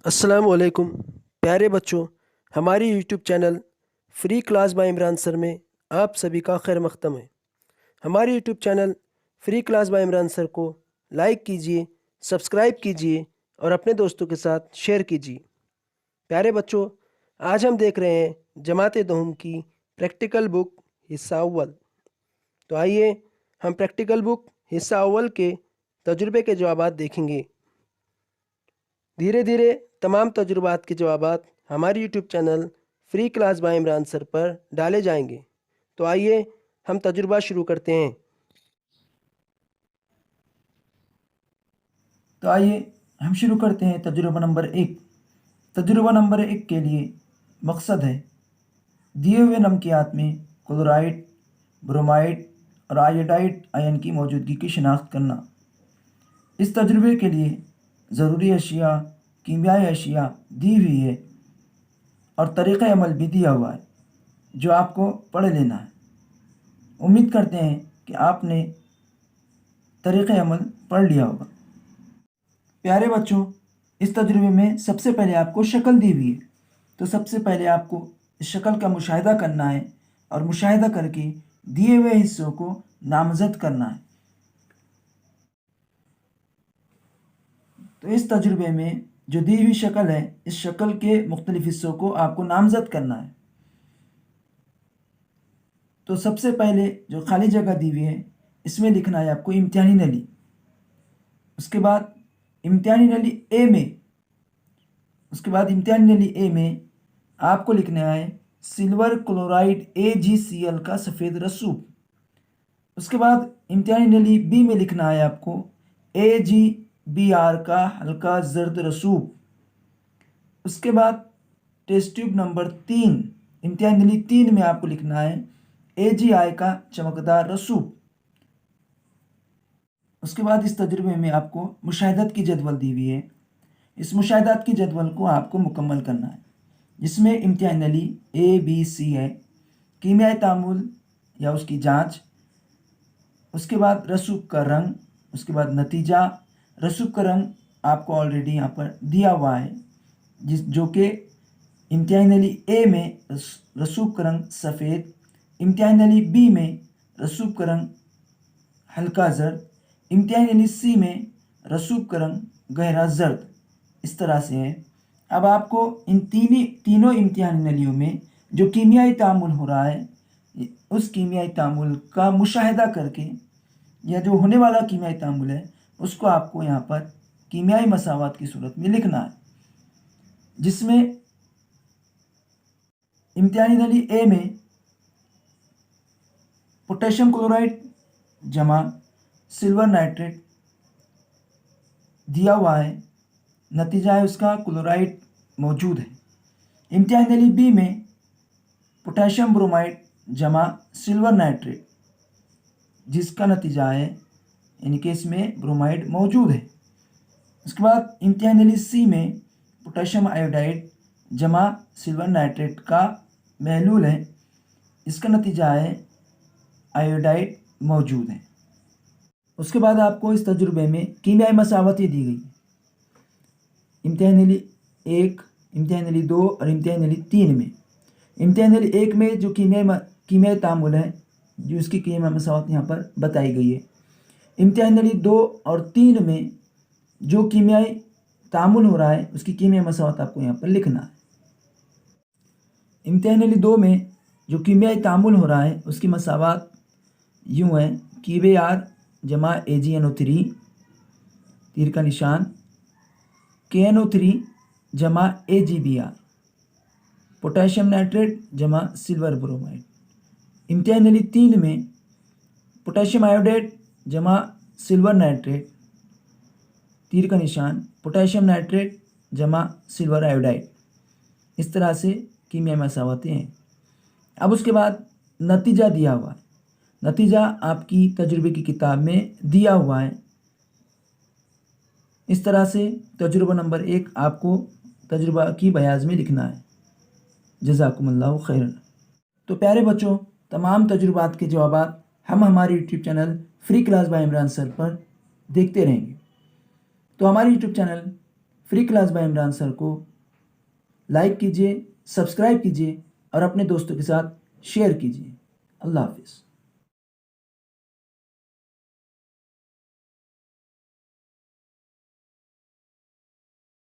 अस्सलामुअलैकुम प्यारे बच्चों। हमारी YouTube channel free class by Imran sir में आप सभी का खैर मक़दम है। हमारे YouTube channel free class by Imran sir को लाइक कीजिए, सब्सक्राइब कीजिए और अपने दोस्तों के साथ शेयर कीजिए। प्यारे बच्चों, आज हम देख रहे हैं जमात दहम की प्रैक्टिकल बुक हिस्सा अव्वल। तो आइए हम प्रैक्टिकल बुक हिस्सा अव्वल के तजुर्बे के जवाबात देखेंगे। धीरे धीरे तमाम तजुर्बात के जवाबात हमारे YouTube channel free class by Imran sir पर डाले जाएंगे। तो आइए हम तजुर्बा शुरू करते हैं। तो आइए हम शुरू करते हैं तजुर्बा नंबर 1। तजुर्बा नंबर 1 के लिए मकसद है दिए हुए नमकियात में क्लोराइड, ब्रोमाइड और आयोडाइड आयन की मौजूदगी की शिनाख्त करना। इस तजुर्बे के लिए ज़रूरी अशिया, कीमियाई अशिया दी हुई है और तरीक़ा अमल भी दिया हुआ है जो आपको पढ़ लेना है। उम्मीद करते हैं कि आपने तरीक़ा अमल पढ़ लिया होगा। प्यारे बच्चों, इस तजुर्बे में सबसे पहले आपको शक्ल दी हुई है, तो सबसे पहले आपको इस शक्ल का मुशाहिदा करना है और मुशाहिदा करके दिए हुए हिस्सों को नामज़द करना है। तो इस तजुर्बे में जो दी हुई शक्ल है, इस शक्ल के मुख्तलिफ हिस्सों को आपको नामज़द करना है। तो सबसे पहले जो खाली जगह दी हुई है, इसमें लिखना है आपको इम्तिहानी नली। उसके बाद इम्तिहानी नली ए में आपको लिखना है सिल्वर क्लोराइड AgCl का सफ़ेद रसूब। उसके बाद इम्तिहानी नली बी में लिखना है आपको AgBr का हल्का जर्द रसूब। उसके बाद टेस्ट ट्यूब नंबर 3, इम्तिहानी नली 3 में आपको लिखना है AgI का चमकदार रसूब। उसके बाद इस तजुर्बे में आपको मुशाहिदत की जदवल दी हुई है। इस मुशाहिदात की जदवल को आपको मुकम्मल करना है, जिसमें इम्तिहान नली ABC है, कीमियाई तामुल या उसकी जांच, उसके बाद रसूब का रंग, उसके बाद नतीजा। रसूब का रंग आपको ऑलरेडी यहाँ पर दिया हुआ है, जो कि इम्तिहान नली ए में रसूब का रंग सफ़ेद, इम्तिहान नली बी में रसूब का रंग हल्का जर्द, इम्तिहान नली सी में रसूब का रंग गहरा जर्द। इस तरह से है। अब आपको इन तीनों इम्तिहानी नलियों में जो कीमियाई तामुल हो रहा है, उस कीमियाई तामुल का मुशाहिदा करके, या जो होने वाला कीमियाई तामुल है उसको आपको यहाँ पर कीमियाई मसावात की सूरत में लिखना है, जिसमें इम्तिहानी नली ए में पोटेशियम क्लोराइड जमा सिल्वर नाइट्रेट दिया हुआ है, नतीजा है उसका क्लोराइड मौजूद है। इम्तिहान नली बी में पोटेशियम ब्रोमाइड जमा सिल्वर नाइट्रेट, जिसका नतीजा है यानी कि इसमें ब्रोमाइड मौजूद है। उसके बाद इम्तिहान नली सी में पोटेशियम आयोडाइड जमा सिल्वर नाइट्रेट का महलूल है, इसका नतीजा है आयोडाइड मौजूद है। उसके बाद आपको इस तजुर्बे में कीमियाई मसावतें दी गई। इम्तिहान नली 1, इम्तिहान नली 2 और इम्तिहान नली 3 में, इम्तिहान नली 1 में जो कीमियाई तामुल है, जो इसकी कीमियाई मसावत यहाँ पर बताई गई है। इम्तिहान नली 2 और 3 में जो कीमियाई तामुल हो रहा है, उसकी कीमियाई मसावत आपको यहाँ पर लिखना है। इम्तिहान नली 2 में जो कीमियाई तामुल हो रहा है, उसकी मसावत यूँ है KBr जमा AgNO3, तीर का निशान, KNO3 जमा AgBr, पोटेशियम नाइट्रेट जमा सिल्वर ब्रोमाइड। इम्तिहान नली 3 में पोटेशियम आयोडेट जमा सिल्वर नाइट्रेट, तीर का निशान, पोटेशियम नाइट्रेट जमा सिल्वर आयोडाइड। इस तरह से कीमियाई मसावतें हैं। अब उसके बाद नतीजा दिया हुआ है। नतीजा आपकी तजुर्बे की किताब में दिया हुआ है। इस तरह से तजुर्बा नंबर 1 आपको तजुर्बा की बयाज में लिखना है। जज़ाकुमुल्लाहु खैरन। तो प्यारे बच्चों, तमाम तजुर्बात के जवाबात हम हमारे YouTube channel free class by Imran sir पर देखते रहेंगे। तो हमारे YouTube channel free class by Imran sir को लाइक कीजिए, सब्सक्राइब कीजिए और अपने दोस्तों के साथ शेयर कीजिए। अल्लाह हाफिज़।